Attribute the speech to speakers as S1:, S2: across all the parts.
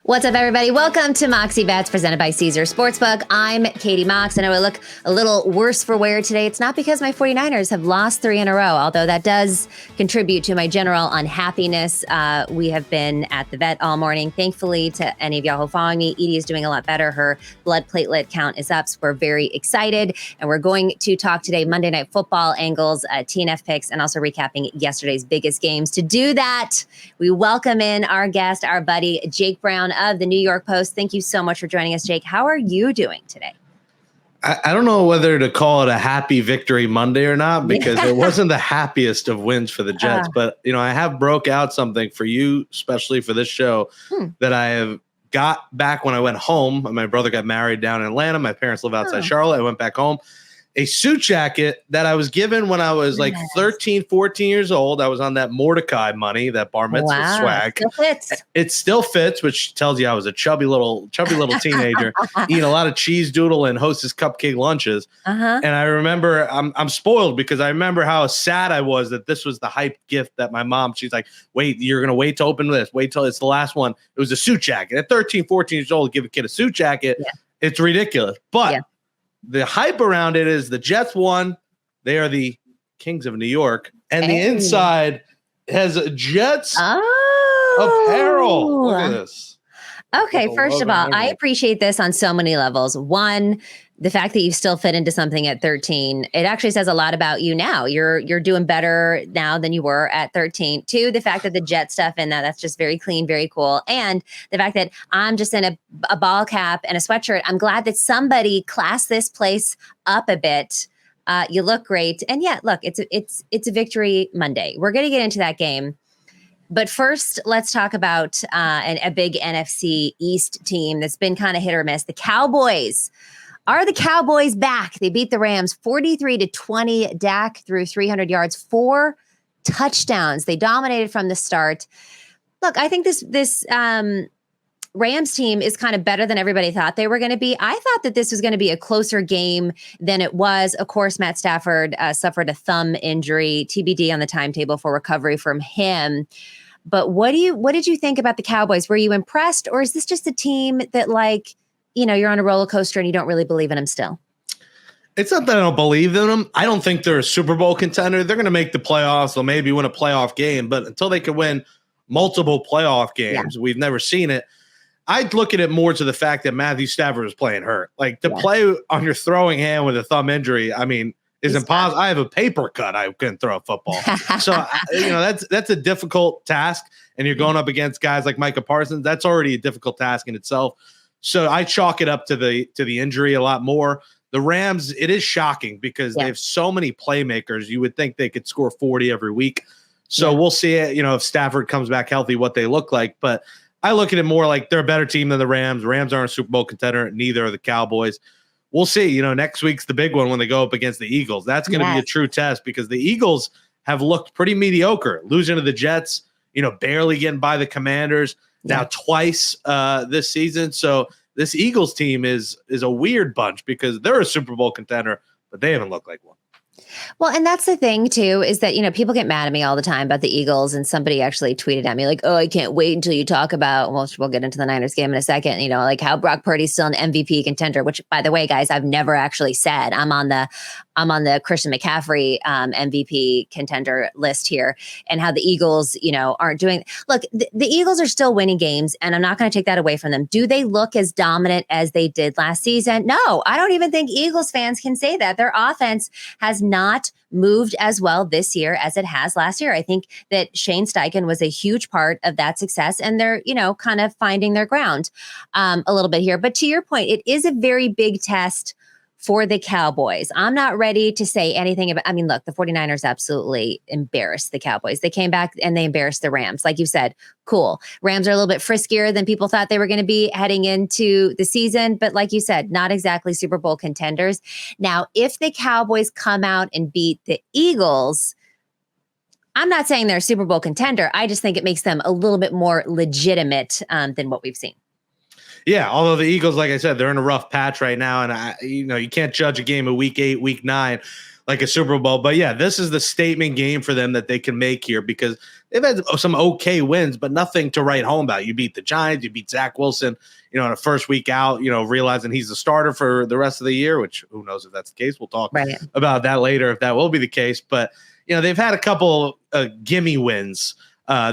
S1: What's up, everybody? Welcome to Moxie Bets presented by Caesar Sportsbook. I'm Katie Mox. I know I look a little worse for wear today. It's not because my 49ers have lost 3 in a row, although that does contribute to my general unhappiness. We have been at the vet all morning. Thankfully, to any of y'all who are following me, Edie is doing a lot better. Her blood platelet count is up, so we're very excited. And we're going to talk today Monday Night Football angles, TNF picks, and also recapping yesterday's biggest games. To do that, we welcome in our guest, our buddy, Jake Brown of the New York Post. Thank you so much for joining us, Jake. How are you doing today?
S2: I don't know whether to call it a happy victory Monday or not, because it wasn't the happiest of wins for the Jets. But, you know, I have broke out something for you, especially for this show, that I have got back when I went home. My brother got married down in Atlanta. My parents live outside Charlotte. I went back home. A suit jacket that I was given when I was like 13, 14 years old. I was on that Mordecai money, that bar mitzvah swag.
S1: Still fits.
S2: It still fits, which tells you I was a chubby little teenager eating a lot of cheese doodle and Hostess cupcake lunches. And I remember I'm spoiled because I remember how sad I was that this was the hype gift that my mom, she's like, wait, you're going to wait to open this. Wait till it's the last one. It was a suit jacket. At 13, 14 years old, give a kid a suit jacket. Yeah. It's ridiculous. But the hype around it is the Jets won. They are the Kings of New York. And the inside has a Jets apparel. Look at this.
S1: Okay, first of all, I appreciate this on so many levels. One, the fact that you still fit into something at 13, it actually says a lot about you now. You're doing better now than you were at 13. Two, the fact that the Jet stuff in that's just very clean, very cool. And the fact that I'm just in a ball cap and a sweatshirt. I'm glad that somebody classed this place up a bit. You look great. And yeah, look, it's a victory Monday. We're going to get into that game. But first, let's talk about a big NFC East team that's been kind of hit or miss. The Cowboys. Are the Cowboys back? They beat the Rams 43-20. Dak threw 300 yards, 4 touchdowns. They dominated from the start. Look, I think this Rams team is kind of better than everybody thought they were going to be. I thought that this was going to be a closer game than it was. Of course, Matt Stafford suffered a thumb injury, TBD on the timetable for recovery from him. But what did you think about the Cowboys? Were you impressed, or is this just a team that, like, you know, you're on a roller coaster and you don't really believe in them still?
S2: It's not that I don't believe in them. I don't think they're a Super Bowl contender. They're going to make the playoffs. They'll maybe win a playoff game, but until they can win multiple playoff games, we've never seen it. I'd look at it more to the fact that Matthew Stafford was playing hurt. Like, to play on your throwing hand with a thumb injury, I mean, is impossible. I have a paper cut. I couldn't throw a football. So, you know, that's a difficult task. And you're going up against guys like Micah Parsons. That's already a difficult task in itself. So I chalk it up to the injury a lot more. The Rams, it is shocking because they have so many playmakers. You would think they could score 40 every week. So we'll see it, you know, if Stafford comes back healthy, what they look like. But I look at it more like they're a better team than the Rams. The Rams aren't a Super Bowl contender. Neither are the Cowboys. We'll see. You know, next week's the big one when they go up against the Eagles. That's going to be a true test because the Eagles have looked pretty mediocre, losing to the Jets, you know, barely getting by the Commanders now twice this season. So this Eagles team is a weird bunch because they're a Super Bowl contender, but they haven't looked like one.
S1: Well, and that's the thing, too, is that, you know, people get mad at me all the time about the Eagles. And somebody actually tweeted at me like, oh, I can't wait until you talk about, well, we'll get into the Niners game in a second, you know, like how Brock Purdy's still an MVP contender, which, by the way, guys, I've never actually said. I'm on the Christian McCaffrey MVP contender list here, and how the Eagles, you know, aren't doing. Look, the Eagles are still winning games, and I'm not going to take that away from them. Do they look as dominant as they did last season? No, I don't even think Eagles fans can say that. Their offense has not moved as well this year as it has last year. I think that Shane Steichen was a huge part of that success, and they're, you know, kind of finding their ground a little bit here. But to your point, it is a very big test for the Cowboys. I'm not ready to say anything about, I mean, look, the 49ers absolutely embarrassed the Cowboys. They came back and they embarrassed the Rams. Like you said, cool. Rams are a little bit friskier than people thought they were going to be heading into the season. But like you said, not exactly Super Bowl contenders. Now, if the Cowboys come out and beat the Eagles, I'm not saying they're a Super Bowl contender. I just think it makes them a little bit more legitimate than what we've seen.
S2: Yeah, although the Eagles, like I said, they're in a rough patch right now, and you know, you can't judge a game of week 8, week 9. like a Super Bowl. But yeah, this is the statement game for them that they can make here because they've had some okay wins, but nothing to write home about. You beat the Giants, you beat Zach Wilson, in a first week out, realizing he's the starter for the rest of the year, which who knows if that's the case. We'll talk about that later if that will be the case. But, they've had a couple gimme wins.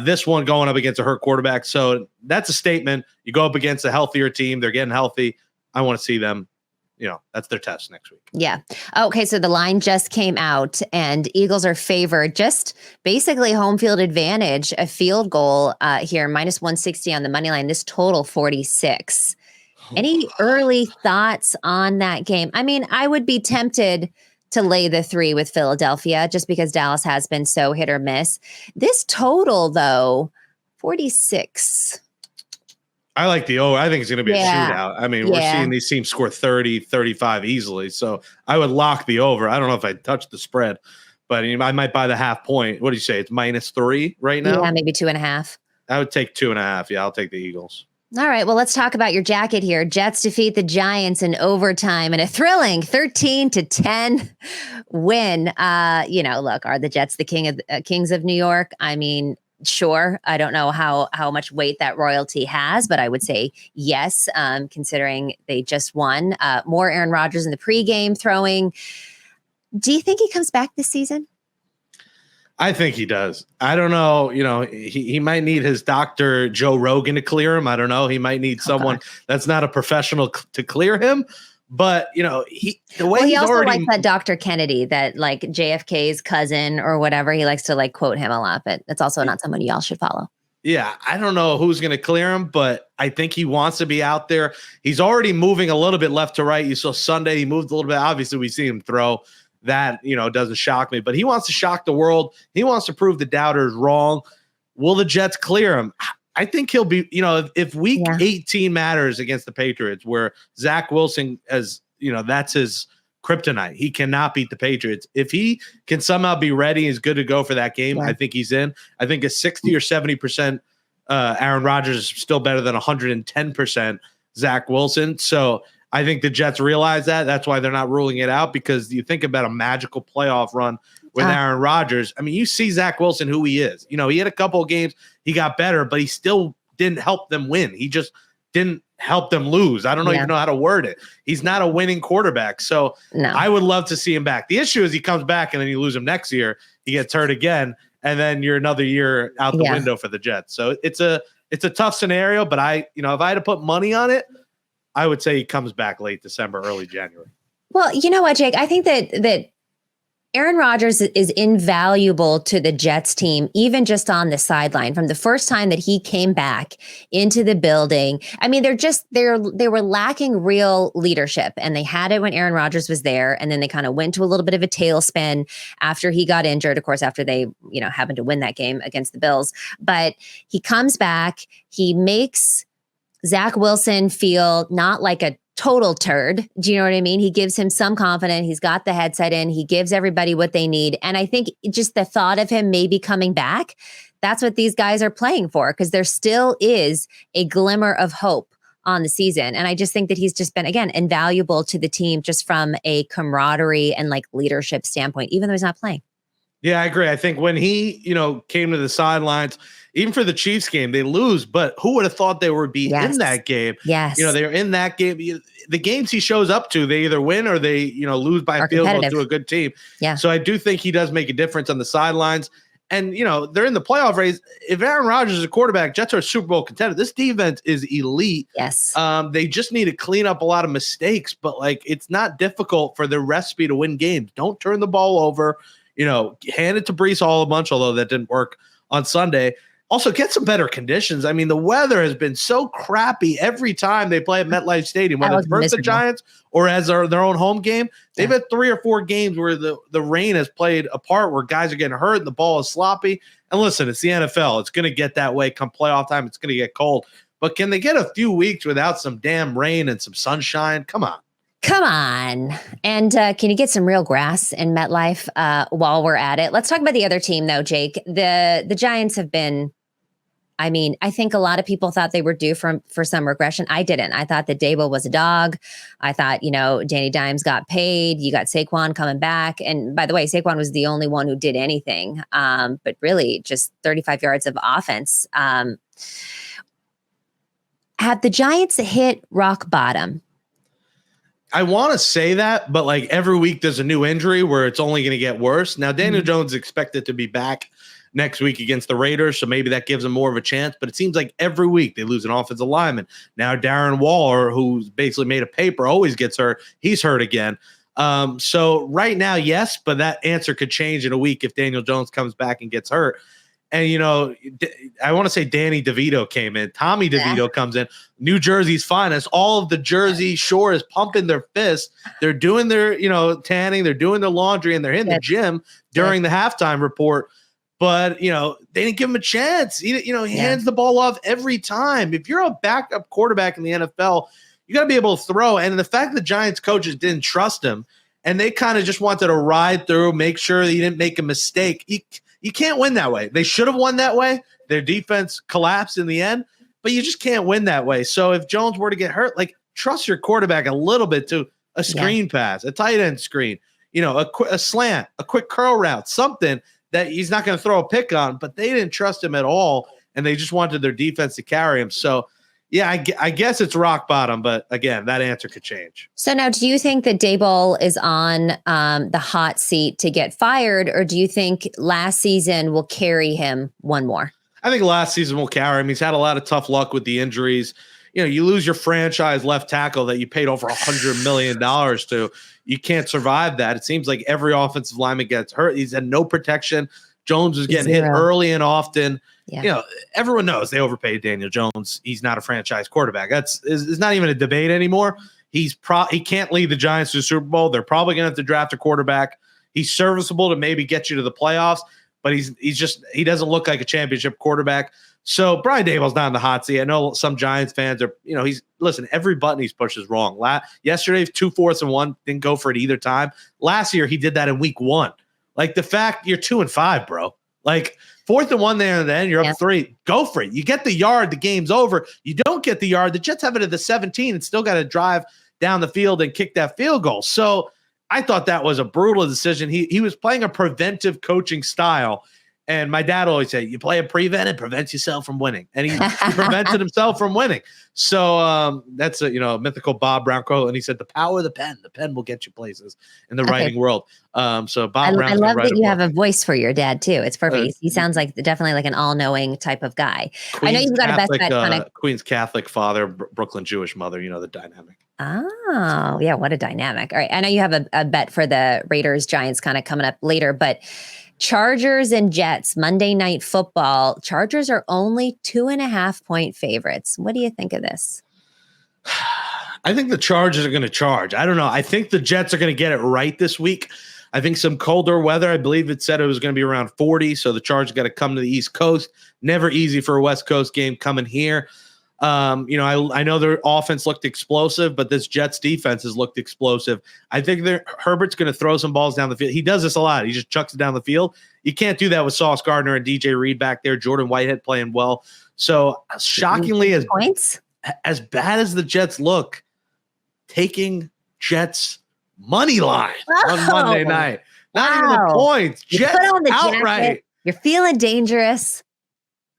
S2: This one going up against a hurt quarterback. So that's a statement. You go up against a healthier team. They're getting healthy. I want to see them. That's their test next week.
S1: Yeah. Okay. So the line just came out and Eagles are favored, just basically home field advantage, a field goal here, minus 160 on the money line. This total 46. Any early thoughts on that game? I mean, I would be tempted to lay the 3 with Philadelphia just because Dallas has been so hit or miss. This total, though, 46.
S2: I like the over. I think it's going to be a shootout. I mean, we're seeing these teams score 30, 35 easily. So I would lock the over. I don't know if I'd touch the spread, but I might buy the half point. What do you say? It's -3 right now?
S1: Yeah, maybe 2.5.
S2: I would take 2.5. Yeah, I'll take the Eagles.
S1: All right, well, let's talk about your jacket here. Jets defeat the Giants in overtime in a thrilling 13-10 win. Look, are the Jets the kings of New York? I mean, sure. I don't know how much weight that royalty has, but I would say yes, considering they just won. More Aaron Rodgers in the pregame throwing. Do you think he comes back this season?
S2: I think he does. I don't know. He might need his doctor, Joe Rogan, to clear him. I don't know. He might need someone that's not a professional to clear him. But, he
S1: also likes that Dr. Kennedy, that like JFK's cousin or whatever. He likes to like quote him a lot, but it's also not someone y'all should follow.
S2: Yeah, I don't know who's going to clear him, but I think he wants to be out there. He's already moving a little bit left to right. You saw Sunday, he moved a little bit. Obviously, we see him throw. That, doesn't shock me, but he wants to shock the world. He wants to prove the doubters wrong. Will the Jets clear him? I think he'll be, if week 18 matters against the Patriots, where Zach Wilson, that's his kryptonite. He cannot beat the Patriots. If he can somehow be ready, he's good to go for that game. I think he's in. I think a 60 or 70% Aaron Rodgers is still better than 110% Zach Wilson. So I think the Jets realize that. That's why they're not ruling it out, because you think about a magical playoff run with Aaron Rodgers. I mean, you see Zach Wilson, who he is. He had a couple of games, he got better, but he still didn't help them win. He just didn't help them lose. I don't even know how to word it. He's not a winning quarterback. So I would love to see him back. The issue is he comes back and then you lose him next year. He gets hurt again, and then you're another year out the window for the Jets. So it's a tough scenario, but if I had to put money on it, I would say he comes back late December, early January.
S1: Well, you know what, Jake? I think that Aaron Rodgers is invaluable to the Jets team, even just on the sideline. From the first time that he came back into the building, I mean, they were lacking real leadership, and they had it when Aaron Rodgers was there, and then they kind of went to a little bit of a tailspin after he got injured. Of course, after they happened to win that game against the Bills, but he comes back, he makes Zach Wilson feel not like a total turd. Do you know what I mean? He gives him some confidence. He's got the headset in. He gives everybody what they need. And I think just the thought of him maybe coming back, that's what these guys are playing for, because there still is a glimmer of hope on the season. And I just think that he's just been, again, invaluable to the team just from a camaraderie and like leadership standpoint, even though he's not playing.
S2: Yeah, I agree. I think when he, came to the sidelines, even for the Chiefs game, they lose, but who would have thought they would be in that game?
S1: Yes.
S2: They're in that game. The games he shows up to, they either win or they, lose by a field goal to a good team.
S1: Yeah.
S2: So I do think he does make a difference on the sidelines. And, they're in the playoff race. If Aaron Rodgers is a quarterback, Jets are a Super Bowl contender. This defense is elite.
S1: Yes.
S2: They just need to clean up a lot of mistakes, but it's not difficult for their recipe to win games. Don't turn the ball over. Hand it to Breece Hall a bunch, although that didn't work on Sunday. Also, get some better conditions. I mean, the weather has been so crappy every time they play at MetLife Stadium, whether it's versus the Giants or as their own home game. They've had 3 or 4 games where the rain has played a part, where guys are getting hurt and the ball is sloppy. And listen, it's the NFL. It's going to get that way come playoff time. It's going to get cold. But can they get a few weeks without some damn rain and some sunshine? Come on.
S1: Come on. And can you get some real grass in MetLife while we're at it? Let's talk about the other team, though, Jake. The Giants have been I mean, I think a lot of people thought they were due for some regression. I didn't. I thought that Dable was a dog. I thought, Danny Dimes got paid. You got Saquon coming back. And by the way, Saquon was the only one who did anything. But really just 35 yards of offense. Have the Giants hit rock bottom?
S2: I want to say that, but like every week there's a new injury where it's only going to get worse. Now, Daniel Jones is expected to be back next week against the Raiders, so maybe that gives them more of a chance. But it seems like every week they lose an offensive lineman. Now, Darren Waller, who's basically made of paper, always gets hurt. He's hurt again. So right now, yes, but that answer could change in a week if Daniel Jones comes back and gets hurt. And, I want to say Danny DeVito came in. Tommy DeVito comes in. New Jersey's finest. All of the Jersey Shore is pumping their fists. They're doing their, tanning. They're doing their laundry, and they're in the gym during the halftime report. But, they didn't give him a chance. He hands the ball off every time. If you're a backup quarterback in the NFL, you got to be able to throw. And the fact that the Giants coaches didn't trust him, and they kind of just wanted to ride through, make sure that he didn't make a mistake. You can't win that way. They should have won that way. Their defense collapsed in the end, but you just can't win that way. So if Jones were to get hurt, trust your quarterback a little bit to a screen pass, a tight end screen, a slant, a quick curl route, something that he's not going to throw a pick on, but they didn't trust him at all, and they just wanted their defense to carry him. So, yeah, I guess it's rock bottom, but again, that answer could change.
S1: So now, do you think that Daboll is on the hot seat to get fired, or do you think last season will carry him one more?
S2: I think last season will carry him. He's had a lot of tough luck with the injuries. You lose your franchise left tackle that you paid over $100 million to. You can't survive that. It seems like every offensive lineman gets hurt. He's had no protection. Jones is getting hit early and often. Yeah. Everyone knows they overpaid Daniel Jones. He's not a franchise quarterback. It's not even a debate anymore. He can't lead the Giants to the Super Bowl. They're probably going to have to draft a quarterback. He's serviceable to maybe get you to the playoffs, but he doesn't look like a championship quarterback. So Brian Daboll's not in the hot seat. I know some Giants fans are, every button he's pushed is wrong. Yesterday, 2 4th and 1, didn't go for it either time. Last year, he did that in week 1. The fact you're 2-5, bro. 4th and 1 there, and then you're up 3. Go for it. You get the yard, the game's over. You don't get the yard. The Jets have it at the 17 and still got to drive down the field and kick that field goal. So I thought that was a brutal decision. He was playing a preventive coaching style. And my dad always said, you play a prevent, it prevents yourself from winning. And he prevented himself from winning. So that's a mythical Bob Brown quote. And he said, the power of the pen will get you places in the writing world. So Bob Brown.
S1: I love that you have a voice for your dad too. It's perfect. He sounds like definitely like an all-knowing type of guy. I know you've got a best bet.
S2: Queen's Catholic father, Brooklyn Jewish mother, the dynamic.
S1: Oh, yeah. What a dynamic. All right. I know you have a bet for the Raiders Giants kind of coming up later, but Chargers and Jets, Monday Night Football. Chargers are only 2.5-point favorites. What do you think of this?
S2: I think the Chargers are going to charge. I don't know. I think the Jets are going to get it right this week. I think some colder weather. I believe it said it was going to be around 40. So the Chargers got to come to the East Coast. Never easy for a West Coast game coming here. I know their offense looked explosive, but this Jets defense has looked explosive. I think Herbert's going to throw some balls down the field. He does this a lot. He just chucks it down the field. You can't do that with Sauce Gardner and DJ Reed back there. Jordan Whitehead playing well. So shockingly, as bad as the Jets look, taking Jets money line on Monday night. Not even the points.
S1: You
S2: Jets
S1: put on the
S2: outright.
S1: Jacket. You're feeling dangerous.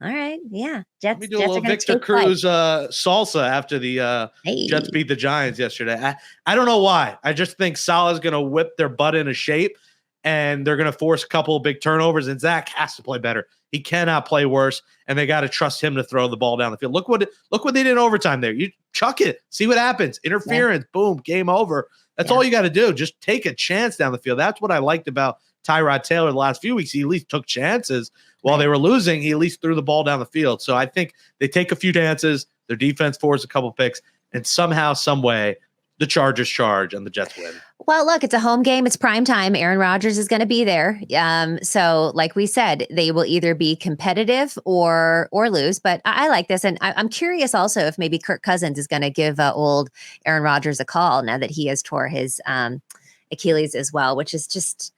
S1: All right. Yeah.
S2: Let me do a little Victor Cruz salsa after the Jets beat the Giants yesterday. I don't know why. I just think Salah's going to whip their butt into shape, and they're going to force a couple of big turnovers, and Zach has to play better. He cannot play worse, and they got to trust him to throw the ball down the field. Look what they did in overtime there. You chuck it. See what happens. Interference. Yeah. Boom. Game over. That's all you got to do. Just take a chance down the field. That's what I liked about Tyrod Taylor the last few weeks. He at least took chances. While they were losing, he at least threw the ball down the field. So I think they take a few chances, their defense forces a couple picks, and somehow, some way, the Chargers charge and the Jets win.
S1: Well, look, it's a home game. It's prime time. Aaron Rodgers is going to be there. So like we said, they will either be competitive or lose. But I like this. And I'm curious also if maybe Kirk Cousins is going to give old Aaron Rodgers a call now that he has tore his Achilles as well, which is just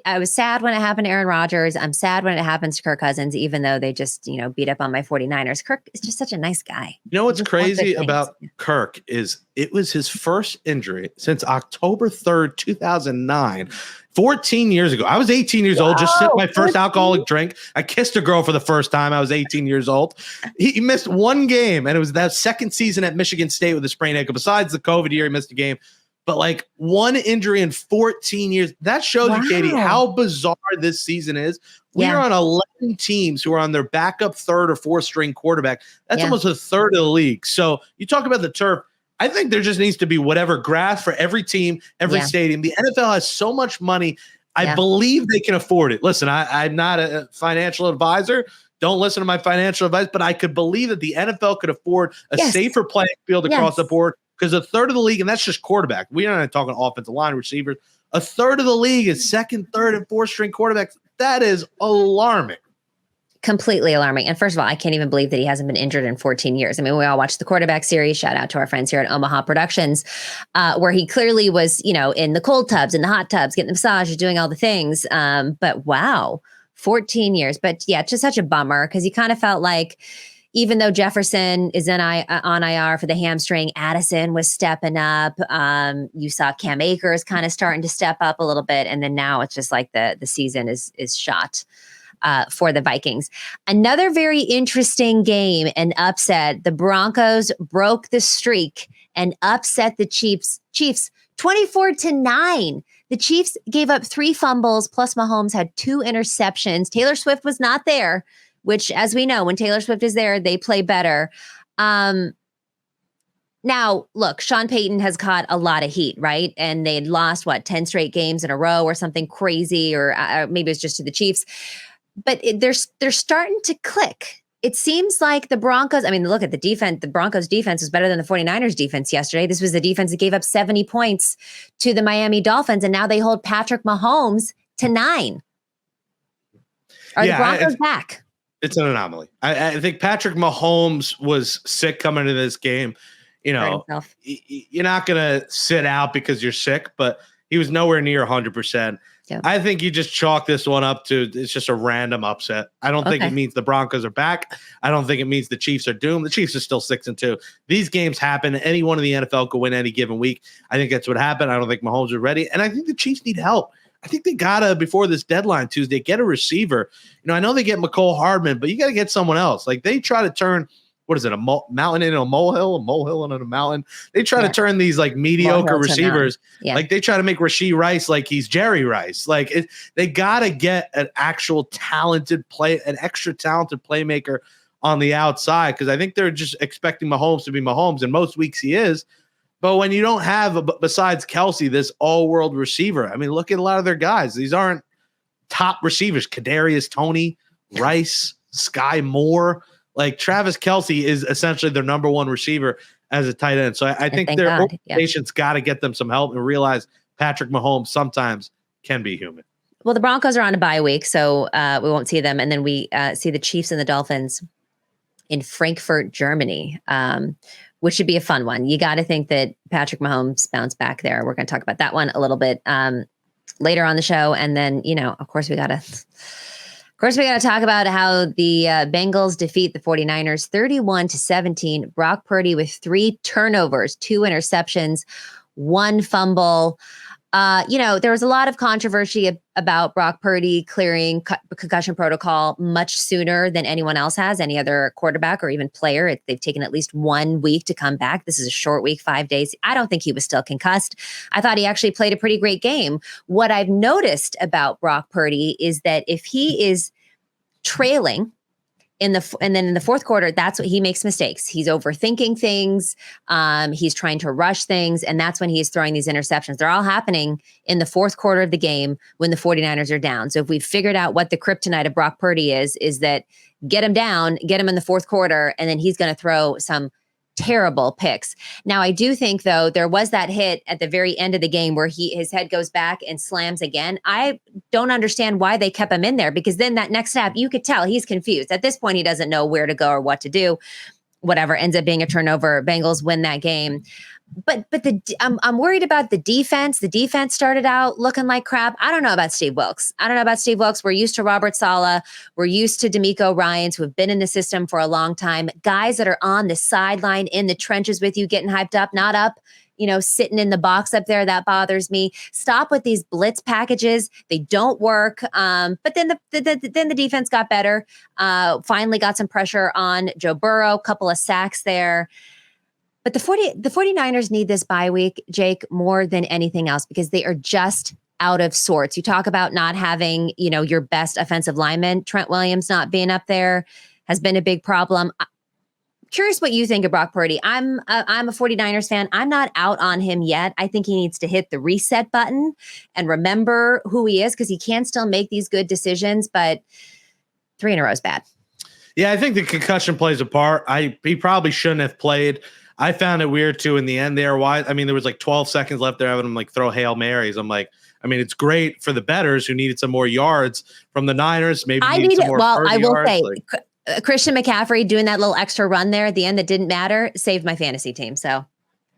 S1: I was sad when it happened to Aaron Rodgers. I'm sad when it happens to Kirk Cousins, even though they just, beat up on my 49ers. Kirk is just such a nice guy.
S2: You know what's crazy about Kirk is it was his first injury since October 3rd, 2009. 14 years ago. I was 18 years old, just sipped my first alcoholic drink. I kissed a girl for the first time. I was 18 years old. He missed one game, and it was that second season at Michigan State with a sprained ankle. Besides the COVID year, he missed a game. But like one injury in 14 years, that shows you, Katie, how bizarre this season is. We are on 11 teams who are on their backup third or fourth string quarterback. That's almost a third of the league. So you talk about the turf. I think there just needs to be whatever grass for every team, every stadium. The NFL has so much money. I believe they can afford it. Listen, I'm not a financial advisor. Don't listen to my financial advice, but I could believe that the NFL could afford a safer playing field across the board, because a third of the league, and that's just quarterback. We are not talking offensive line receivers. A third of the league is second, third, and fourth string quarterbacks. That is alarming.
S1: Completely alarming. And first of all, I can't even believe that he hasn't been injured in 14 years. I mean, we all watched the quarterback series. Shout out to our friends here at Omaha Productions, where he clearly was, in the cold tubs, in the hot tubs, getting the massages, doing all the things. But wow, 14 years. But yeah, just such a bummer, because he kind of felt like, even though Jefferson is on IR for the hamstring, Addison was stepping up. You saw Cam Akers kind of starting to step up a little bit. And then now it's just like the season is shot for the Vikings. Another very interesting game and upset. The Broncos broke the streak and upset the Chiefs 24-9. The Chiefs gave up 3 fumbles, plus Mahomes had 2 interceptions. Taylor Swift was not there, which, as we know, when Taylor Swift is there, they play better. Now, look, Sean Payton has caught a lot of heat, right? And they'd lost, 10 straight games in a row or something crazy, or maybe it's just to the Chiefs. But they're starting to click. It seems like the Broncos, look at the defense. The Broncos defense was better than the 49ers defense yesterday. This was the defense that gave up 70 points to the Miami Dolphins, and now they hold Patrick Mahomes to 9. Are the Broncos back?
S2: It's an anomaly. I think Patrick Mahomes was sick coming into this game. You're not going to sit out because you're sick, but he was nowhere near 100%. Yeah. I think you just chalk this one up to it's just a random upset. I don't think it means the Broncos are back. I don't think it means the Chiefs are doomed. The Chiefs are still 6-2. These games happen. Anyone in the NFL could win any given week. I think that's what happened. I don't think Mahomes are ready. And I think the Chiefs need help. I think they gotta, before this deadline Tuesday, get a receiver. I know they get McCole Hardman, but you got to get someone else. Like, they try to turn, what is it, a mountain into a molehill into a mountain. They try to turn these like mediocre receivers. Like, they try to make Rashee Rice like he's Jerry Rice. Like, they got to get an actual an extra talented playmaker on the outside, because I think they're just expecting Mahomes to be Mahomes, and most weeks he is. But when you don't have, besides Kelsey, this all-world receiver, look at a lot of their guys. These aren't top receivers. Kadarius Toney, Rice, Sky Moore. Like, Travis Kelsey is essentially their number one receiver as a tight end. So I think their organization's got to get them some help and realize Patrick Mahomes sometimes can be human.
S1: Well, the Broncos are on a bye week, so we won't see them. And then we see the Chiefs and the Dolphins in Frankfurt, Germany, which should be a fun one. You got to think that Patrick Mahomes bounced back there. We're going to talk about that one a little bit later on the show. And then, of course, we got to talk about how the Bengals defeat the 49ers 31-17. Brock Purdy with 3 turnovers, 2 interceptions, 1 fumble. There was a lot of controversy about Brock Purdy clearing concussion protocol much sooner than anyone else has, any other quarterback or even player. They've taken at least 1 week to come back. This is a short week, 5 days. I don't think he was still concussed. I thought he actually played a pretty great game. What I've noticed about Brock Purdy is that if he is trailing and then in the fourth quarter, that's what he makes mistakes. He's overthinking things. He's trying to rush things. And that's when he's throwing these interceptions. They're all happening in the fourth quarter of the game when the 49ers are down. So if we've figured out what the kryptonite of Brock Purdy is that get him down, get him in the fourth quarter, and then he's going to throw some terrible picks. Now, I do think, though, there was that hit at the very end of the game where his head goes back and slams again. I don't understand why they kept him in there, because then that next snap, you could tell he's confused. At this point, he doesn't know where to go or what to do. whatever ends up being a turnover. Bengals win that game. But I'm worried about the defense. The defense started out looking like crap. I don't know about Steve Wilkes. We're used to Robert Saleh. We're used to D'Amico Ryans, who have been in the system for a long time. Guys that are on the sideline, in the trenches with you, getting hyped up, not up, sitting in the box up there. That bothers me. Stop with these blitz packages. They don't work. But then the defense got better. Finally got some pressure on Joe Burrow, couple of sacks there. But the 49ers need this bye week, Jake, more than anything else, because they are just out of sorts. You talk about not having, your best offensive lineman. Trent Williams not being up there has been a big problem. Curious what you think of Brock Purdy. I'm a 49ers fan. I'm not out on him yet. I think he needs to hit the reset button and remember who he is, because he can still make these good decisions, but 3 in a row is bad.
S2: Yeah, I think the concussion plays a part. He probably shouldn't have played. I found it weird too in the end there. Why? I mean, there was like 12 seconds left there having him like throw Hail Marys. I'm like, I mean, it's great for the bettors who needed some more yards from the Niners. Maybe I
S1: will say, Christian McCaffrey doing that little extra run there at the end that didn't matter saved my fantasy team. So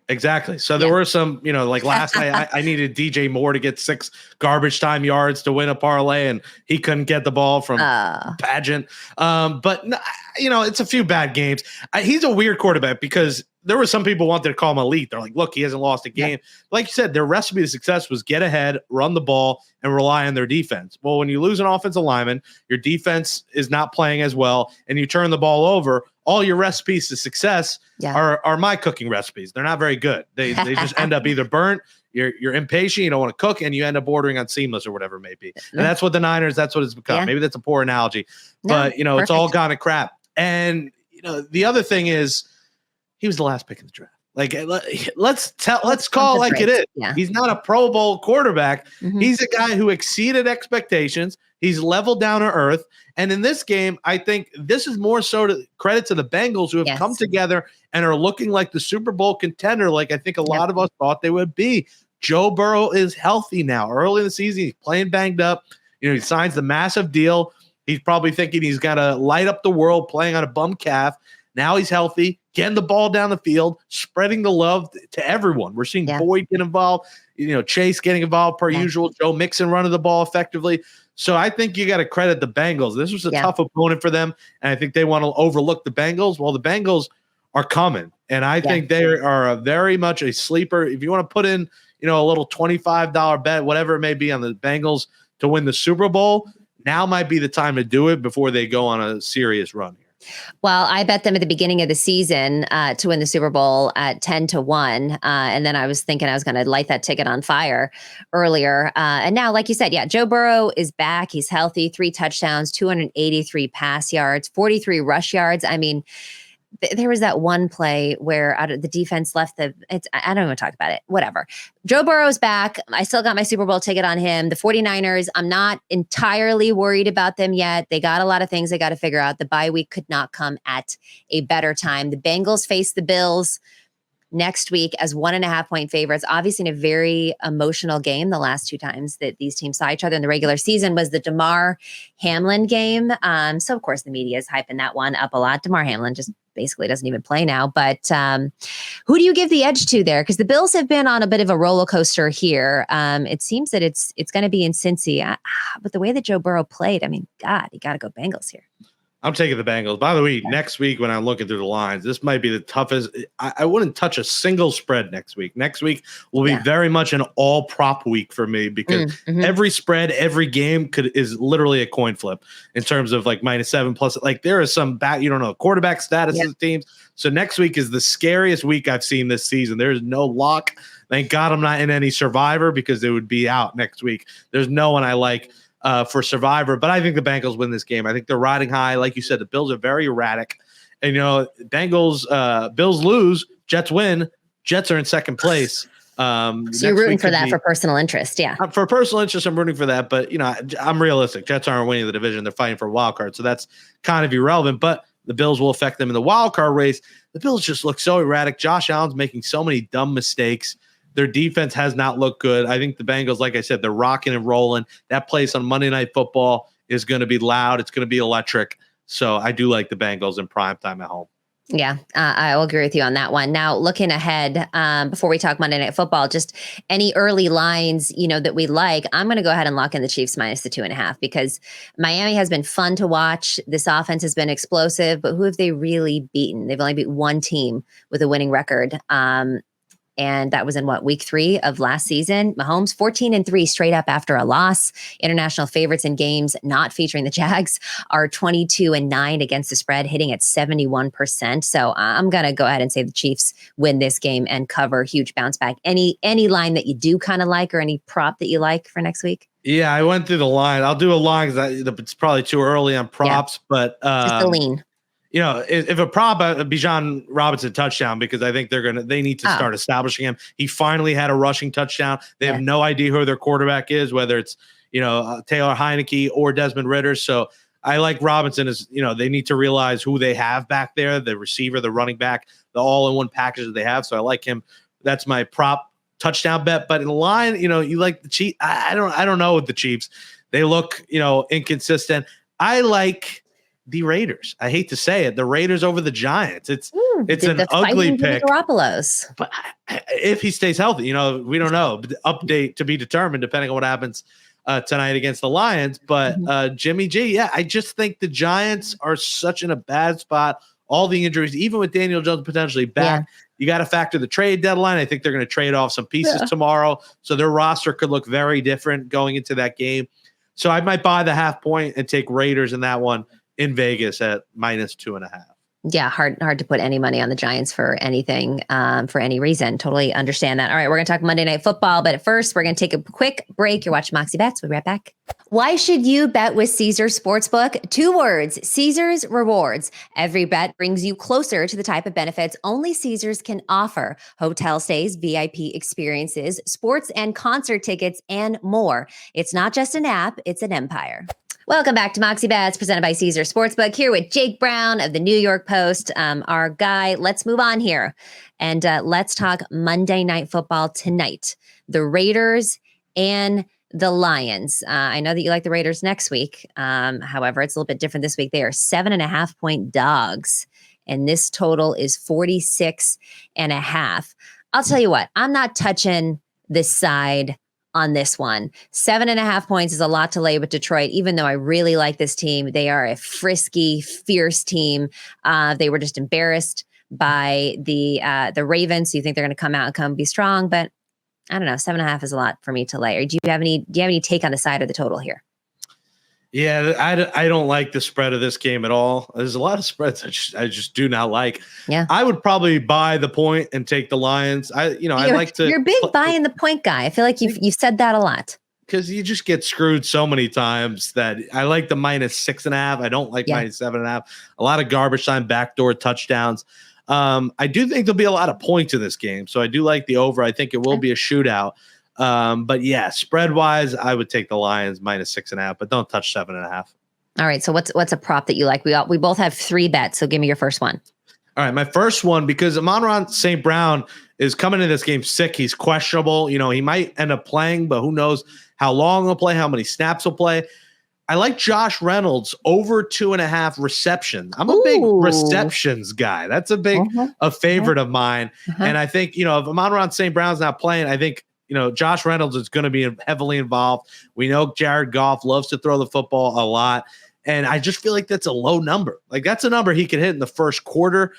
S2: exactly. So there were some, like last night, I needed DJ Moore to get 6 garbage time yards to win a parlay, and he couldn't get the ball from Pageant. But it's a few bad games. He's a weird quarterback because there were some people wanted to call him elite. They're like, look, he hasn't lost a game. Yeah. Like you said, their recipe to success was get ahead, run the ball, and rely on their defense. Well, when you lose an offensive lineman, your defense is not playing as well, and you turn the ball over, all your recipes to success are my cooking recipes. They're not very good. They just end up either burnt, you're impatient, you don't want to cook, and you end up ordering on Seamless or whatever it may be. And that's what the Niners, that's what it's become. Yeah. Maybe that's a poor analogy, but it's all gone to crap. And the other thing is, he was the last pick in the draft. Like, let's call it like it is. Yeah. He's not a Pro Bowl quarterback. Mm-hmm. He's a guy who exceeded expectations. He's leveled down to earth. And in this game, I think this is more so to credit to the Bengals, who have come together and are looking like the Super Bowl contender, like I think a lot of us thought they would be. Joe Burrow is healthy now. Early in the season, he's playing banged up. He signs the massive deal. He's probably thinking he's got to light up the world playing on a bum calf. Now he's healthy, getting the ball down the field, spreading the love to everyone. We're seeing Boyd get involved, Chase getting involved per usual, Joe Mixon running the ball effectively. So I think you got to credit the Bengals. This was a tough opponent for them, and I think they want to overlook the Bengals. Well, the Bengals are coming, and I think they are very much a sleeper. If you want to put in, a little $25 bet, whatever it may be, on the Bengals to win the Super Bowl, now might be the time to do it before they go on a serious run here.
S1: Well, I bet them at the beginning of the season to win the Super Bowl at 10-1. And then I was thinking I was going to light that ticket on fire earlier. And now, like you said, Joe Burrow is back. He's healthy, 3 touchdowns, 283 pass yards, 43 rush yards. I mean, there was that one play where the defense left I don't even talk about it. Whatever. Joe Burrow's back. I still got my Super Bowl ticket on him. The 49ers, I'm not entirely worried about them yet. They got a lot of things they got to figure out. The bye week could not come at a better time. The Bengals face the Bills next week as 1.5-point favorites, obviously in a very emotional game. The last 2 times that these teams saw each other in the regular season was the DeMar Hamlin game. So of course the media is hyping that one up a lot. DeMar Hamlin just basically doesn't even play now. But who do you give the edge to there? Because the Bills have been on a bit of a roller coaster here. It seems that it's going to be in Cincy. But the way that Joe Burrow played, I mean, God, you got to go Bengals here.
S2: I'm taking the Bengals. By the way, next week when I'm looking through the lines, this might be the toughest. I wouldn't touch a single spread next week. Next week will be very much an all prop week for me because every spread, every game is literally a coin flip in terms of like -7 plus. Like there is some quarterback status of the teams. So next week is the scariest week I've seen this season. There's no lock. Thank God I'm not in any Survivor because they would be out next week. There's no one I like for Survivor, but I think the Bengals win this game. I think they're riding high. Like you said, the Bills are very erratic. And, Bills lose, Jets win. Jets are in second place.
S1: So you're rooting for that for personal interest. Yeah.
S2: For personal interest, I'm rooting for that. But, I'm realistic. Jets aren't winning the division. They're fighting for a wild card. So that's kind of irrelevant. But the Bills will affect them in the wild card race. The Bills just look so erratic. Josh Allen's making so many dumb mistakes. Their defense has not looked good. I think the Bengals, like I said, they're rocking and rolling. That place on Monday Night Football is going to be loud. It's going to be electric. So I do like the Bengals in primetime at home.
S1: Yeah, I will agree with you on that one. Now, looking ahead, before we talk Monday Night Football, just any early lines, that we like. I'm going to go ahead and lock in the Chiefs minus the 2.5 because Miami has been fun to watch. This offense has been explosive, but who have they really beaten? They've only beat one team with a winning record. And that was in week 3 of last season. Mahomes 14-3 straight up after a loss. International favorites in games not featuring the Jags are 22-9 against the spread, hitting at 71%. So I'm gonna go ahead and say the Chiefs win this game and cover. Huge bounce back. Any line that you do kind of like, or any prop that you like for next week?
S2: Yeah, I went through the line. I'll do a line because it's probably too early on props, but
S1: just a lean.
S2: If a prop, Bijan Robinson touchdown, because I think they need to start establishing him. He finally had a rushing touchdown. They have no idea who their quarterback is, whether it's, Taylor Heineke or Desmond Ridder. So I like Robinson they need to realize who they have back there, the receiver, the running back, the all-in-one package that they have. So I like him. That's my prop touchdown bet. But in the line, you like the Chiefs. I don't know with the Chiefs. They look, inconsistent. I like the Raiders. I hate to say it. The Raiders over the Giants. It's an ugly pick.
S1: Garoppolo's.
S2: But if he stays healthy, we don't know. Update to be determined depending on what happens tonight against the Lions. But Jimmy G, I just think the Giants are such in a bad spot. All the injuries, even with Daniel Jones potentially back, you got to factor the trade deadline. I think they're going to trade off some pieces tomorrow. So their roster could look very different going into that game. So I might buy the 0.5 point and take Raiders in that one in Vegas at minus 2.5.
S1: Yeah, hard to put any money on the Giants for anything, for any reason. Totally understand that. All right, we're going to talk Monday Night Football, but first we're going to take a quick break. You're watching Moxie Bets. We'll be right back. Why should you bet with Caesars Sportsbook? 2 words, Caesars Rewards. Every bet brings you closer to the type of benefits only Caesars can offer. Hotel stays, VIP experiences, sports and concert tickets, and more. It's not just an app, it's an empire. Welcome back to Moxie Bets, presented by Caesars Sportsbook, here with Jake Brown of the New York Post, our guy. Let's move on here, and let's talk Monday Night Football tonight. The Raiders and the Lions. I know that you like the Raiders next week. However, it's a little bit different this week. They are 7.5 point dogs, and this total is 46.5. I'll tell you what, I'm not touching this side on this one. 7.5 points is a lot to lay with Detroit, even though I really like this team. They are a frisky, fierce team. They were just embarrassed by the Ravens. So you think they're going to come out and be strong, but I don't know. 7.5 is a lot for me to lay. Or do you have any take on the side of the total here?
S2: Yeah, I don't like the spread of this game at all. There's a lot of spreads I just do not like.
S1: Yeah,
S2: I would probably buy the point and take the Lions. I like to.
S1: You're big buying the point guy. I feel like you've said that a lot.
S2: Because you just get screwed so many times that I like the minus 6.5. I don't like minus 7.5. A lot of garbage time, backdoor touchdowns. I do think there'll be a lot of points in this game, so I do like the over. I think it will be a shootout. But yeah, spread wise, I would take the Lions minus 6.5, but don't touch 7.5.
S1: All right. So what's a prop that you like? We both have 3 bets. So give me your first one.
S2: All right. My first one, because Amon-Ra St. Brown is coming in this game sick. He's questionable. He might end up playing, but who knows how long he'll play, how many snaps he'll play. I like Josh Reynolds over 2.5 receptions. I'm a big receptions guy. That's a big a favorite of mine. And I think, if Amon-Ra St. Brown's not playing, I think, Josh Reynolds is going to be heavily involved. We know Jared Goff loves to throw the football a lot. And I just feel like that's a low number. Like that's a number he could hit in the first quarter.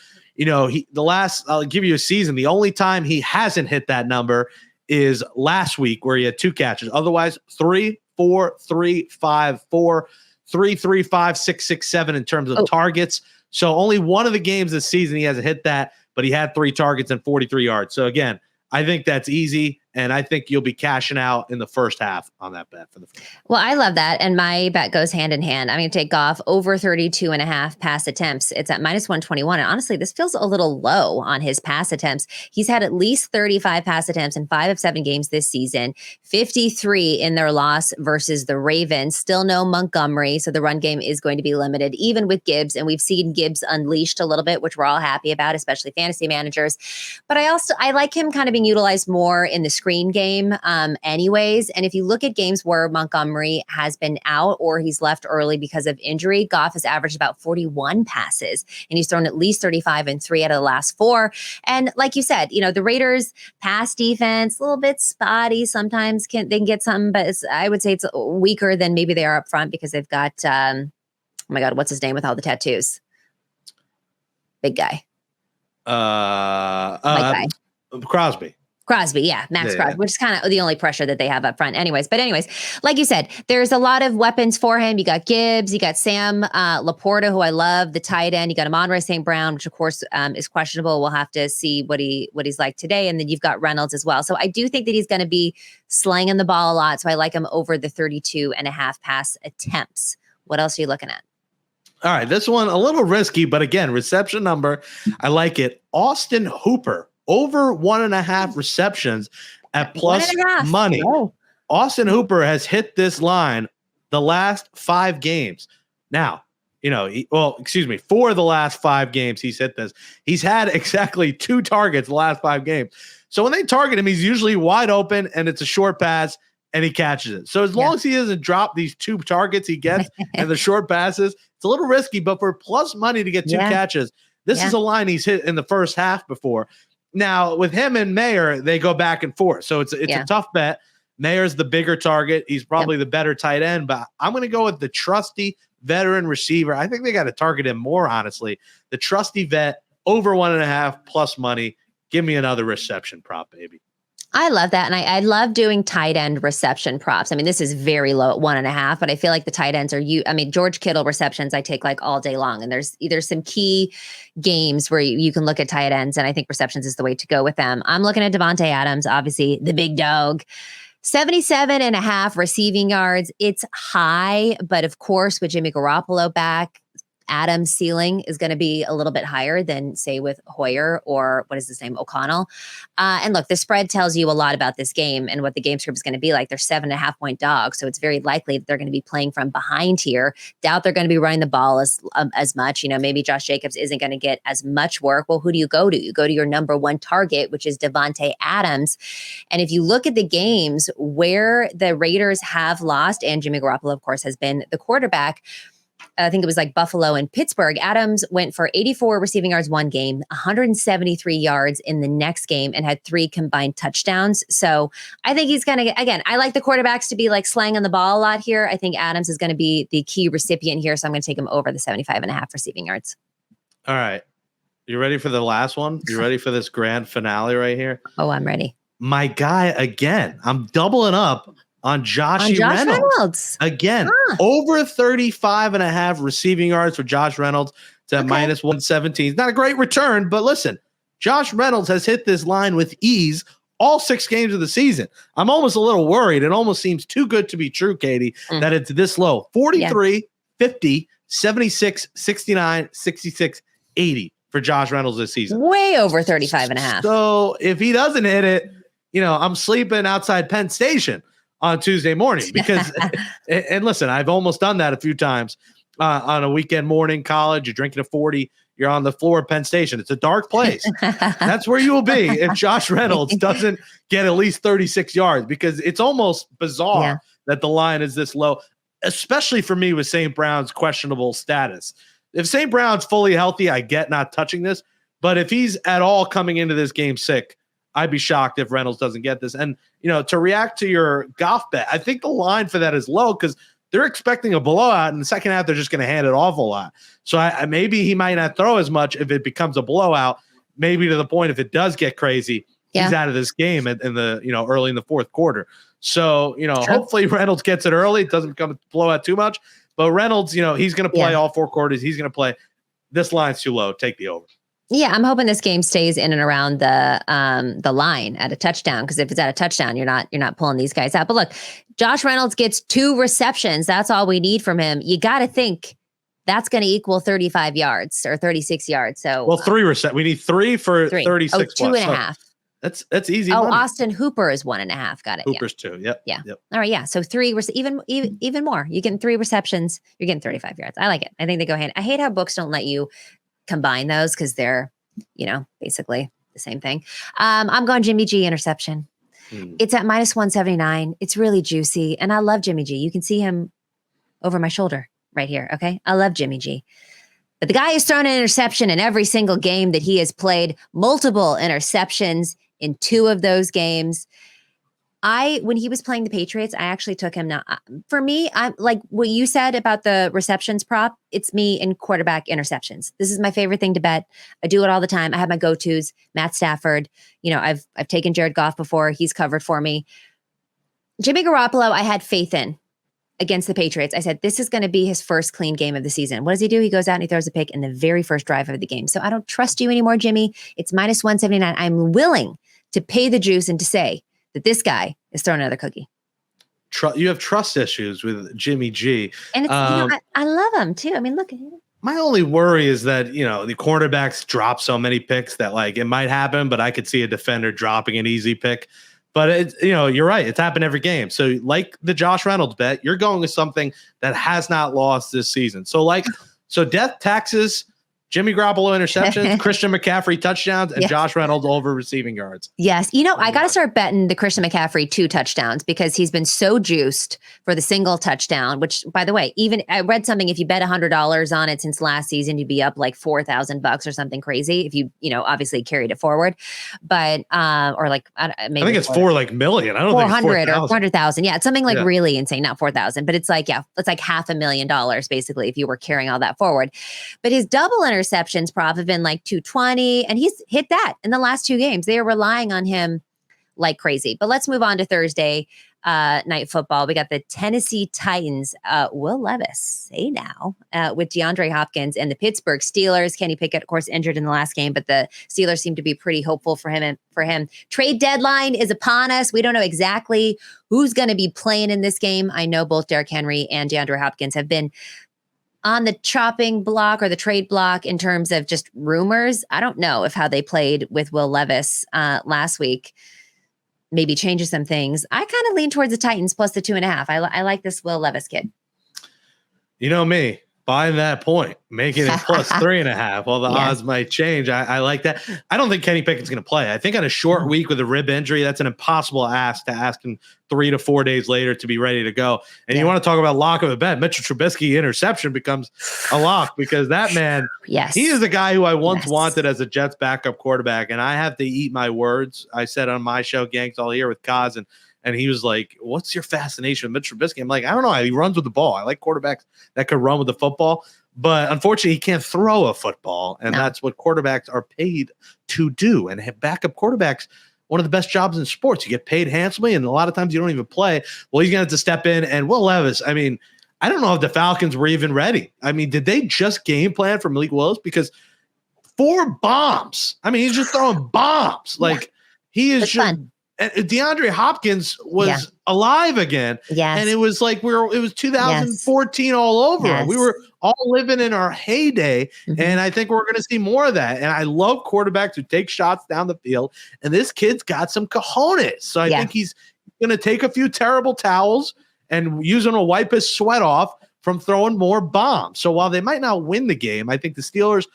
S2: I'll give you a season. The only time he hasn't hit that number is last week where he had 2 catches. Otherwise, 3, 4, 3, 5, 4, 3, 3, 5, 6, 6, 7 in terms of targets. So only one of the games this season he hasn't hit that, but he had 3 targets and 43 yards. So again, I think that's easy, and I think you'll be cashing out in the first half on that bet for the first.
S1: Well, I love that, and my bet goes hand in hand. I'm going to take Goff over 32.5 pass attempts. It's at minus 121, and honestly, this feels a little low on his pass attempts. He's had at least 35 pass attempts in 5 of 7 games this season, 53 in their loss versus the Ravens. Still no Montgomery, so the run game is going to be limited, even with Gibbs, and we've seen Gibbs unleashed a little bit, which we're all happy about, especially fantasy managers. But I like him kind of being utilized more in the screen game anyways. And if you look at games where Montgomery has been out or he's left early because of injury, Goff has averaged about 41 passes and he's thrown at least 35 in 3 out of the last 4. And like you said, the Raiders pass defense, a little bit spotty. Sometimes they can get something, but I would say it's weaker than maybe they are up front because they've got, oh my God, what's his name with all the tattoos? Big guy.
S2: Crosby,
S1: yeah, Max Crosby, which is kind of the only pressure that they have up front. Anyways, like you said, there's a lot of weapons for him. You got Gibbs, you got Sam Laporta, who I love, the tight end. You got Amon-Ra St. Brown, which of course is questionable. We'll have to see what he's like today. And then you've got Reynolds as well. So I do think that he's going to be slanging the ball a lot. So I like him over the 32.5 pass attempts. What else are you looking at?
S2: All right, this one a little risky, but again, reception number, I like it. Austin Hooper, over 1.5 receptions at plus money. Oh. Austin Hooper has hit this line the last 5 games. Now, 4 of the last 5 games he's hit this. He's had exactly 2 targets the last 5 games. So when they target him, he's usually wide open and it's a short pass and he catches it. So as long as he doesn't drop these 2 targets he gets and the short passes, it's a little risky, but for plus money to get 2 catches, this is a line he's hit in the first half before. Now, with him and Mayer, they go back and forth. So it's a tough bet. Mayer's the bigger target. He's probably the better tight end, but I'm going to go with the trusty veteran receiver. I think they got to target him more, honestly. The trusty vet, over 1.5 plus money. Give me another reception prop, baby.
S1: I love that. And I love doing tight end reception props. I mean, this is very low at 1.5, but I feel like the tight ends George Kittle receptions I take like all day long. And there's either some key games where you can look at tight ends. And I think receptions is the way to go with them. I'm looking at Devontae Adams, obviously the big dog. 77.5 receiving yards. It's high, but of course, with Jimmy Garoppolo back, Adams' ceiling is going to be a little bit higher than, say, with Hoyer or what is his name, O'Connell. And look, the spread tells you a lot about this game and what the game script is going to be like. They're 7.5 point dogs, so it's very likely that they're going to be playing from behind here. Doubt they're going to be running the ball as much. Maybe Josh Jacobs isn't going to get as much work. Well, who do you go to? You go to your number 1 target, which is Devontae Adams. And if you look at the games where the Raiders have lost, and Jimmy Garoppolo, of course, has been the quarterback, I think it was like Buffalo and Pittsburgh. Adams went for 84 receiving yards one game, 173 yards in the next game, and had 3 combined touchdowns. So I think he's going to, again, I like the quarterbacks to be like slanging the ball a lot here. I think Adams is going to be the key recipient here. So I'm going to take him over the 75.5 receiving yards.
S2: All right. You ready for the last one? You ready for this grand finale right here?
S1: Oh, I'm ready.
S2: My guy again. I'm doubling up on Josh Reynolds. Again, over 35.5 receiving yards for Josh Reynolds. It's at minus 117. Not a great return, but listen, Josh Reynolds has hit this line with ease all 6 games of the season. I'm almost a little worried. It almost seems too good to be true, Katie, that it's this low. 43, 50, 76, 69, 66, 80 for Josh Reynolds this season.
S1: Way over 35.5.
S2: So if he doesn't hit it, I'm sleeping outside Penn Station on Tuesday morning because, and listen, I've almost done that a few times on a weekend morning, college, you're drinking a 40, you're on the floor of Penn Station. It's a dark place. That's where you will be if Josh Reynolds doesn't get at least 36 yards, because it's almost bizarre that the line is this low, especially for me with St. Brown's questionable status. If St. Brown's fully healthy, I get not touching this, but if he's at all coming into this game sick, I'd be shocked if Reynolds doesn't get this. And, to react to your Goff bet, I think the line for that is low because they're expecting a blowout. In the second half, they're just going to hand it off a lot. So maybe he might not throw as much if it becomes a blowout, maybe to the point if it does get crazy, he's out of this game in the, early in the fourth quarter. So, hopefully Reynolds gets it early. It doesn't become a blowout too much. But Reynolds, he's going to play all 4 quarters. He's going to play. This line's too low. Take the over.
S1: Yeah, I'm hoping this game stays in and around the line at a touchdown, because if it's at a touchdown, you're not pulling these guys out. But look, Josh Reynolds gets 2 receptions. That's all we need from him. You got to think that's going to equal 35 yards or 36 yards. So
S2: 3 we need 3 for 36.
S1: 2.5.
S2: That's easy.
S1: Oh,
S2: money.
S1: Austin Hooper is 1.5. Got it.
S2: Hooper's 2. Yep.
S1: Yeah. All right. Yeah. So 3 even more. You get 3 receptions. You're getting 35 yards. I like it. I think they go hand. I hate how books don't let you combine those because they're, basically the same thing. I'm going Jimmy G interception. It's at minus 179. It's really juicy. And I love Jimmy G. You can see him over my shoulder right here. Okay. I love Jimmy G. But the guy has thrown an interception in every single game that he has played, multiple interceptions in 2 of those games. When he was playing the Patriots, I actually took him. Now, for me, I'm like what you said about the receptions prop. It's me in quarterback interceptions. This is my favorite thing to bet. I do it all the time. I have my go-tos. Matt Stafford. I've taken Jared Goff before. He's covered for me. Jimmy Garoppolo, I had faith in against the Patriots. I said, this is going to be his first clean game of the season. What does he do? He goes out and he throws a pick in the very first drive of the game. So I don't trust you anymore, Jimmy. It's minus 179. I'm willing to pay the juice and to say that this guy is throwing another cookie.
S2: You have trust issues with Jimmy G.
S1: And it's, I love him too. I mean, look at him.
S2: My only worry is that, the quarterbacks drop so many picks that it might happen, but I could see a defender dropping an easy pick. But you're right. It's happened every game. So like the Josh Reynolds bet, you're going with something that has not lost this season. So death, taxes, Jimmy Garoppolo interceptions, Christian McCaffrey touchdowns, and Josh Reynolds over receiving yards.
S1: Yes. I got to start betting the Christian McCaffrey 2 touchdowns because he's been so juiced for the single touchdown, which, by the way, even I read something, if you bet $100 on it since last season, you'd be up like $4,000 or something crazy if you, obviously carried it forward. But, or like, maybe
S2: I think it's $4 million. I don't
S1: 400
S2: think it's 400
S1: or 400,000. Yeah. It's something like really insane, not 4,000, but it's like, it's like $500,000 basically if you were carrying all that forward. But his double interceptions prop have been like 220, and he's hit that in the last 2 games. They are relying on him like crazy. But let's move on to Thursday night football. We got the Tennessee Titans, Will Levis, say now, with DeAndre Hopkins, and the Pittsburgh Steelers. Kenny Pickett, of course, injured in the last game, but the Steelers seem to be pretty hopeful for him. Trade deadline is upon us. We don't know exactly who's going to be playing in this game. I know both Derrick Henry and DeAndre Hopkins have been on the chopping block or the trade block in terms of just rumors. I don't know if how they played with Will Levis last week maybe changes some things. I kind of lean towards the Titans plus the 2.5. I like this Will Levis kid.
S2: You know me, buying that point, making it plus 3.5. Well, the odds might change. I like that. I don't think Kenny Pickett's going to play. I think on a short week with a rib injury, that's an impossible ask to ask him 3 to 4 days later to be ready to go. And you want to talk about lock of a bet. Mitchell Trubisky interception becomes a lock because that man, he is the guy who I once wanted as a Jets backup quarterback. And I have to eat my words. I said on my show, Gangs All Here with Kaz, and he was like, what's your fascination with Mitchell Trubisky? I'm like, I don't know. He runs with the ball. I like quarterbacks that could run with the football. But unfortunately, he can't throw a football. And that's what quarterbacks are paid to do. And backup quarterbacks, one of the best jobs in sports. You get paid handsomely, and a lot of times you don't even play. Well, he's going to have to step in. And Will Levis, I mean, I don't know if the Falcons were even ready. I mean, did they just game plan for Malik Willis? Because 4 bombs. I mean, he's just throwing bombs. Like, he is just fun. And DeAndre Hopkins was alive again. Yes. And it was like it was 2014 all over. Yes. We were all living in our heyday. Mm-hmm. And I think we're going to see more of that. And I love quarterbacks who take shots down the field. And this kid's got some cojones. So I think he's going to take a few terrible towels and use them to wipe his sweat off from throwing more bombs. So while they might not win the game, I think the Steelers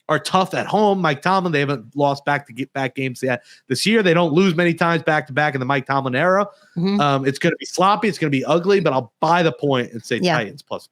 S2: are tough at home. Mike Tomlin, they haven't lost back-to-back games yet this year. They don't lose many times back-to-back in the Mike Tomlin era. Mm-hmm. It's going to be sloppy. It's going to be ugly, but I'll buy the point and say Titans plus.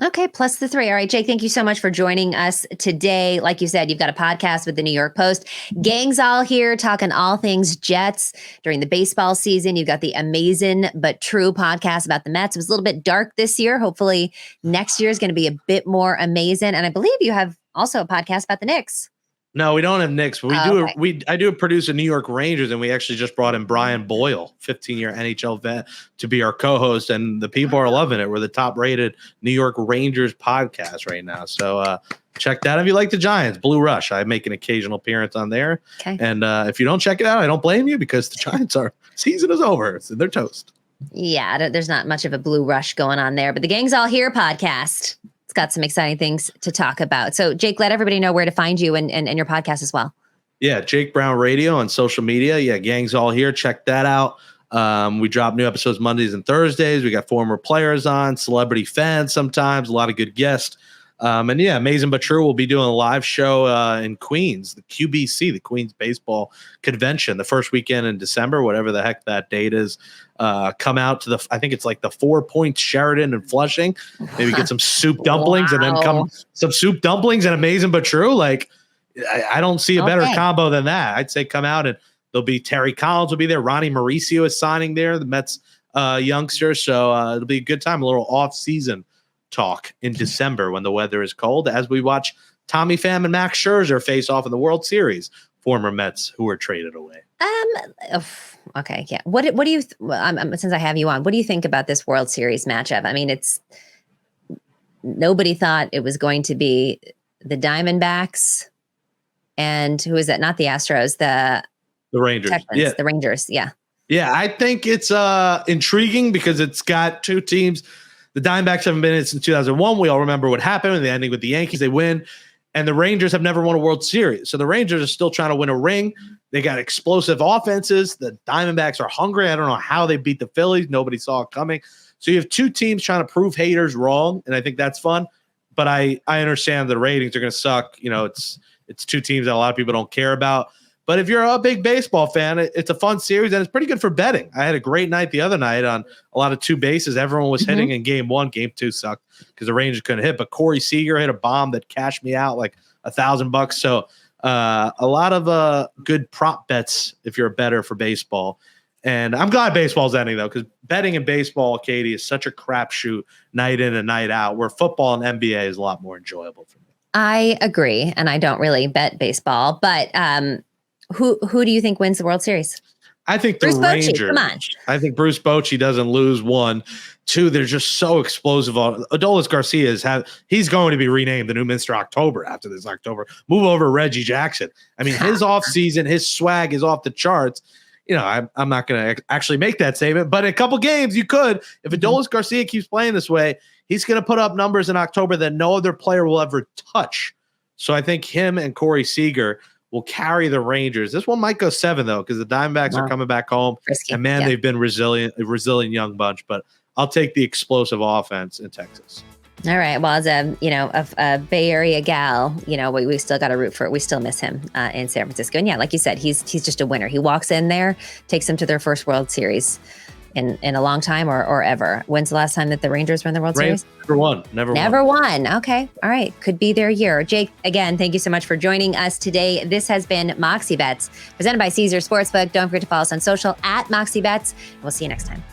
S1: Okay, plus the 3. All right, Jake, thank you so much for joining us today. Like you said, you've got a podcast with the New York Post. Gang's all here talking all things Jets during the baseball season. You've got the Amazing But True podcast about the Mets. It was a little bit dark this year. Hopefully next year is going to be a bit more amazing. And I believe you have also a podcast about the Knicks.
S2: No, we don't have Knicks, but I do produce a New York Rangers, and we actually just brought in Brian Boyle, 15-year NHL vet, to be our co-host, and the people are loving it. We're the top-rated New York Rangers podcast right now. So check that if you like the Giants. Blue Rush. I make an occasional appearance on there. Okay. And if you don't check it out, I don't blame you because the Giants season is over. So they're toast.
S1: Yeah, there's not much of a Blue Rush going on there, but the Gang's All Here podcast. It's got some exciting things to talk about. So, Jake, let everybody know where to find you and your podcast as well.
S2: Yeah, Jake Brown Radio on social media. Yeah, Gang's All Here. Check that out. We drop new episodes Mondays and Thursdays. We got former players on, celebrity fans sometimes, a lot of good guests. And yeah, amazing but true. We'll be doing a live show in Queens, the QBC, the Queens Baseball Convention, the first weekend in December, whatever the heck that date is. Come out to I think it's like the 4 Points Sheridan and Flushing. Maybe get some soup dumplings and then some soup dumplings and amazing but true. Like, I don't see a better combo than that. I'd say come out, and there'll be Terry Collins will be there. Ronnie Mauricio is signing there, the Mets youngster. So it'll be a good time, a little off-season talk in December when the weather is cold, as we watch Tommy Pham and Max Scherzer face off in the World Series, former Mets who were traded away.
S1: Okay, yeah. What do you since I have you on, what do you think about this World Series matchup? I mean, nobody thought it was going to be the Diamondbacks and who is that? Not the Astros, the
S2: Rangers.
S1: Texans, the Rangers, yeah.
S2: Yeah, I think it's intriguing because it's got two teams. The Diamondbacks haven't been in it since 2001. We all remember what happened in the ending with the Yankees. They win, and the Rangers have never won a World Series. So the Rangers are still trying to win a ring. They got explosive offenses. The Diamondbacks are hungry. I don't know how they beat the Phillies. Nobody saw it coming. So you have two teams trying to prove haters wrong, and I think that's fun. But I understand the ratings are going to suck. You know, it's two teams that a lot of people don't care about. But if you're a big baseball fan, it's a fun series, and it's pretty good for betting. I had a great night the other night on a lot of two bases. Everyone was hitting in game one. Game two sucked because the Rangers couldn't hit. But Corey Seager hit a bomb that cashed me out like $1,000. So a lot of good prop bets if you're a bettor for baseball. And I'm glad baseball's ending, though, because betting in baseball, Katie, is such a crapshoot night in and night out, where football and NBA is a lot more enjoyable for me.
S1: I agree, and I don't really bet baseball, but who do you think wins the World Series?
S2: I think the
S1: Bruce
S2: Rangers.
S1: Bochy, come on.
S2: I think Bruce Bochy doesn't lose one. Two, they're just so explosive. Adolis Garcia he's going to be renamed the new Mr. October after this October. Move over Reggie Jackson. I mean, his offseason, his swag is off the charts. You know, I'm not going to actually make that statement, but in a couple games you could. If Adolis Garcia keeps playing this way, he's going to put up numbers in October that no other player will ever touch. So I think him and Corey Seager will carry the Rangers. This one might go 7, though, because the Diamondbacks are coming back home.
S1: Risky.
S2: And, man, they've been a resilient young bunch. But I'll take the explosive offense in Texas.
S1: All right. Well, as a Bay Area gal, we still got to root for it. We still miss him in San Francisco. And, yeah, like you said, he's just a winner. He walks in there, takes them to their first World Series in a long time or ever. When's the last time that the Rangers were in the World Series?
S2: Never won.
S1: Okay. All right. Could be their year. Jake, again, thank you so much for joining us today. This has been Moxie Bets, presented by Caesar Sportsbook. Don't forget to follow us on social @Moxie Bets. We'll see you next time.